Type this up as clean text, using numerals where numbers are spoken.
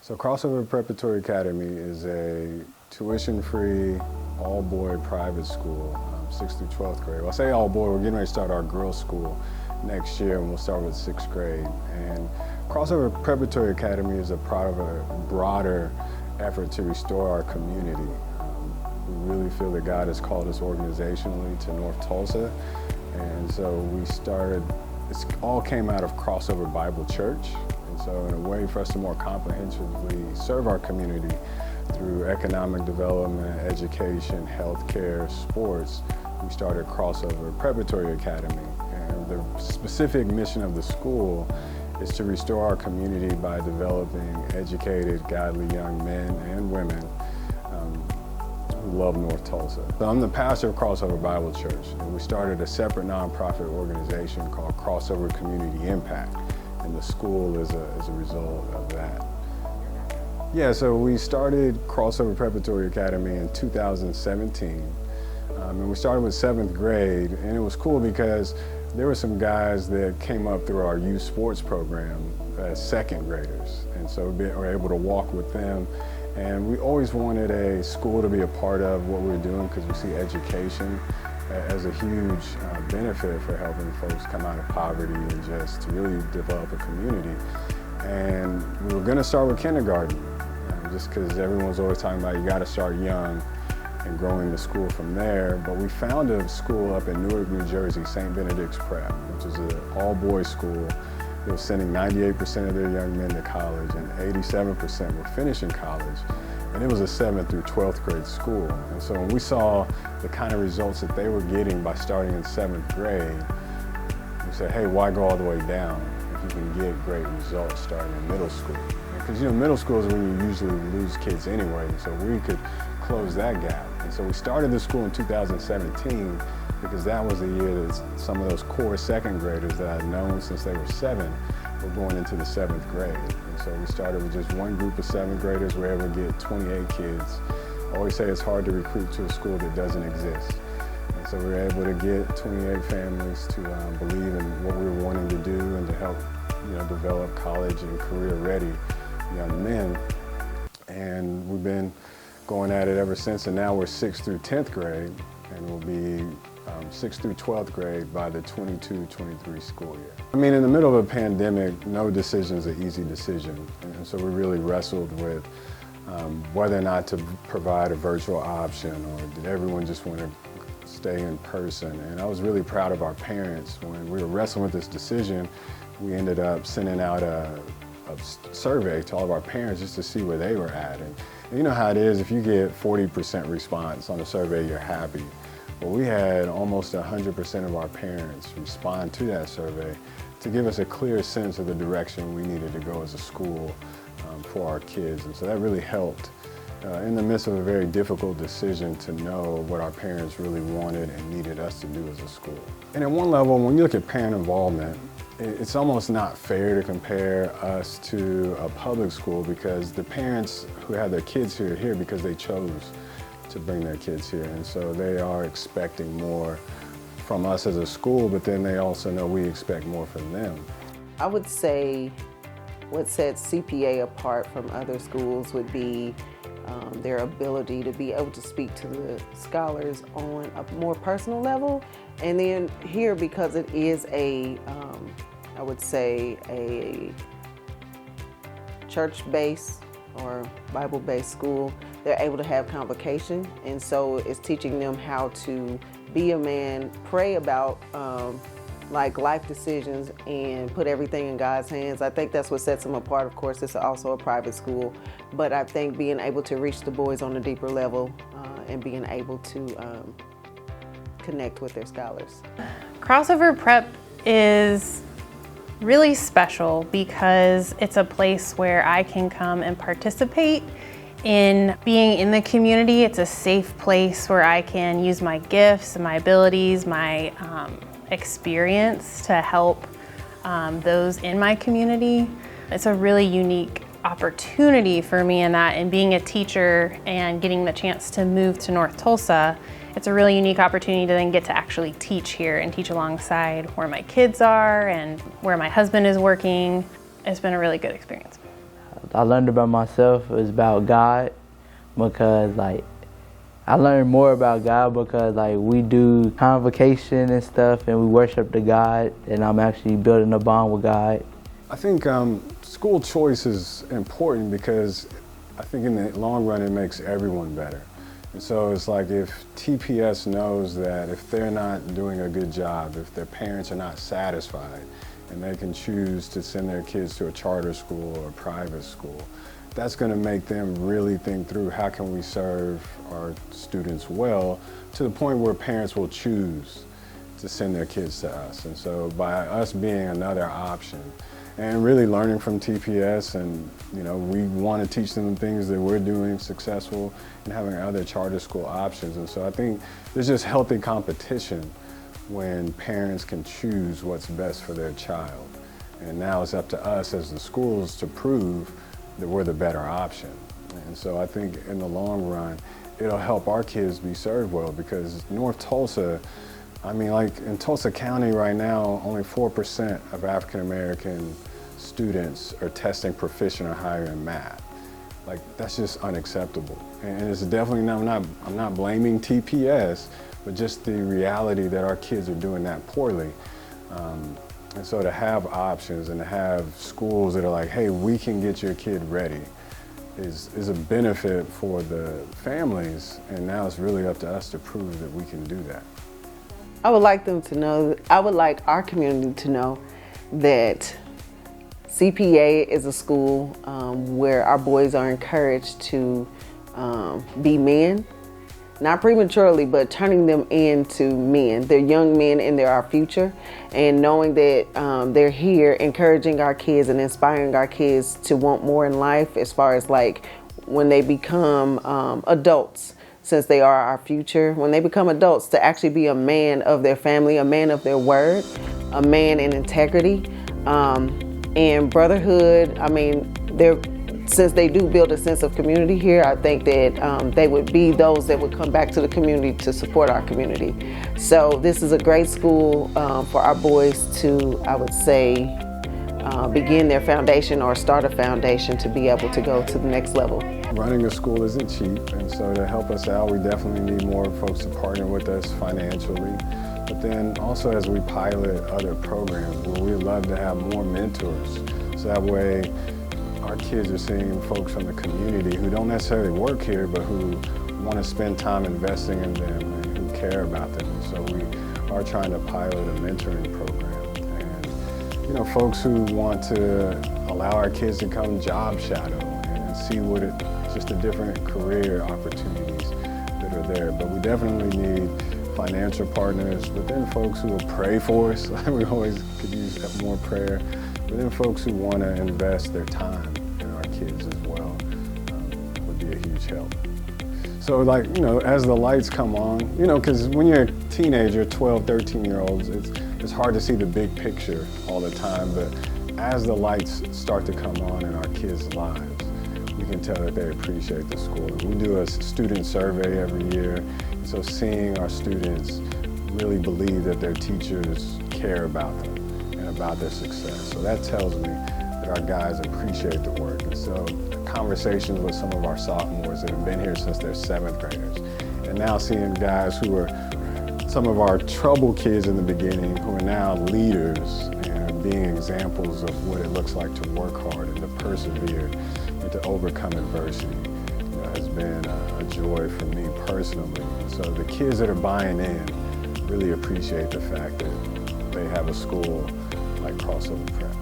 So Crossover Preparatory Academy is a tuition-free, all-boy private school, 6th through 12th grade. Well, I say all-boy, we're getting ready to start our girls' school next year, and we'll start with 6th grade. And Crossover Preparatory Academy is a part of a broader effort to restore our community. We really feel that God has called us organizationally to North Tulsa, and so we started, it all came out of Crossover Bible Church. And so in a way for us to more comprehensively serve our community through economic development, education, healthcare, sports, we started Crossover Preparatory Academy. And the specific mission of the school is to restore our community by developing educated, godly young men and women who love North Tulsa. So I'm the pastor of Crossover Bible Church, and we started a separate nonprofit organization called Crossover Community Impact. And the school is a result of that. Yeah, so we started Crossover Preparatory Academy in 2017. And we started with 7th grade, and it was cool because there were some guys that came up through our youth sports program as 2nd graders. And so we were able to walk with them. And we always wanted a school to be a part of what we were doing because we see education as a huge benefit for helping folks come out of poverty and just to really develop a community. And we were going to start with kindergarten, just because everyone's always talking about you got to start young and growing the school from there. But we found a school up in Newark, New Jersey, St. Benedict's Prep, which is an all-boys school. They were sending 98% of their young men to college, and 87% were finishing college. And it was a 7th through 12th grade school. And so when we saw the kind of results that they were getting by starting in 7th grade, we said, hey, why go all the way down if you can get great results starting in middle school? Because middle school is when you usually lose kids anyway, and so we could close that gap. And so we started the school in 2017 because that was the year that some of those core 2nd graders that I'd known since they were 7 were going into the 7th grade. And so we started with just one group of 7th graders. We were able to get 28 kids. I always say it's hard to recruit to a school that doesn't exist. And so we were able to get 28 families to believe in what we were wanting to do and to help develop college and career-ready young men. And we've been going at it ever since, and now we're 6th through 10th grade, and we'll be 6th through 12th grade by the 22-23 school year. I mean, in the middle of a pandemic, no decision is an easy decision, and so we really wrestled with whether or not to provide a virtual option, or did everyone just want to stay in person. And I was really proud of our parents. When we were wrestling with this decision, we ended up sending out a survey to all of our parents just to see where they were at. And you know how it is, if you get 40% response on a survey, you're happy. Well, we had almost 100% of our parents respond to that survey to give us a clear sense of the direction we needed to go as a school for our kids. And so that really helped in the midst of a very difficult decision to know what our parents really wanted and needed us to do as a school. And at one level, when you look at parent involvement, it's almost not fair to compare us to a public school because the parents who have their kids here are here because they chose to bring their kids here. And so they are expecting more from us as a school, but then they also know we expect more from them. I would say what sets CPA apart from other schools would be their ability to be able to speak to the scholars on a more personal level. And then here, because it is I would say a church-based or Bible-based school, they're able to have convocation. And so it's teaching them how to be a man, pray about like life decisions, and put everything in God's hands. I think that's what sets them apart. Of course, it's also a private school, but I think being able to reach the boys on a deeper level and being able to connect with their scholars. Crossover Prep is really special because it's a place where I can come and participate in being in the community. It's a safe place where I can use my gifts and my abilities, my experience to help those in my community. It's a really unique opportunity for me in that, and being a teacher and getting the chance to move to North Tulsa, it's a really unique opportunity to then get to actually teach here and teach alongside where my kids are and where my husband is working. It's been a really good experience. I learned about myself is about God, because like I learned more about God because like we do convocation and stuff and we worship the God, and I'm actually building a bond with God. I think school choice is important because I think in the long run it makes everyone better. And so it's like if TPS knows that if they're not doing a good job, if their parents are not satisfied, and they can choose to send their kids to a charter school or a private school, that's going to make them really think through how can we serve our students well, to the point where parents will choose to send their kids to us. And so by us being another option and really learning from TPS, and we want to teach them the things that we're doing successful and having other charter school options. And so I think there's just healthy competition when parents can choose what's best for their child. And now it's up to us as the schools to prove that we're the better option. And so I think in the long run, it'll help our kids be served well, because North Tulsa, like in Tulsa County right now, only 4% of African American students are testing proficient or higher in math. Like, that's just unacceptable. And it's definitely I'm not blaming TPS, but just the reality that our kids are doing that poorly. And so to have options and to have schools that are like, hey, we can get your kid ready is a benefit for the families. And now it's really up to us to prove that we can do that. I would like them to know, I would like our community to know that CPA is a school where our boys are encouraged to be men, not prematurely, but turning them into men. They're young men and they're our future. And knowing that they're here encouraging our kids and inspiring our kids to want more in life, as far as like when they become adults, since they are our future, when they become adults, to actually be a man of their family, a man of their word, a man in integrity, and brotherhood. Since they do build a sense of community here, I think that they would be those that would come back to the community to support our community. So this is a great school for our boys to, I would say, begin their foundation or start a foundation to be able to go to the next level. Running a school isn't cheap, and so to help us out, we definitely need more folks to partner with us financially. But then also as we pilot other programs, where we'd love to have more mentors, so that way our kids are seeing folks from the community who don't necessarily work here, but who want to spend time investing in them and who care about them. And so we are trying to pilot a mentoring program. And folks who want to allow our kids to come job shadow and see just the different career opportunities that are there. But we definitely need financial partners, but then folks who will pray for us. We always could use more prayer. But then folks who want to invest their time in our kids as well would be a huge help. So as the lights come on, because when you're a teenager, 12, 13-year-olds, it's hard to see the big picture all the time, but as the lights start to come on in our kids' lives, we can tell that they appreciate the school. And we do a student survey every year, and so seeing our students really believe that their teachers care about them and about their success. So that tells me that our guys appreciate the work. And so conversations with some of our sophomores that have been here since they're 7th graders, and now seeing guys who were some of our trouble kids in the beginning who are now leaders and being examples of what it looks like to work hard and to persevere and to overcome adversity has been a joy for me personally. And so the kids that are buying in really appreciate the fact that they have a school like Crossover Prep.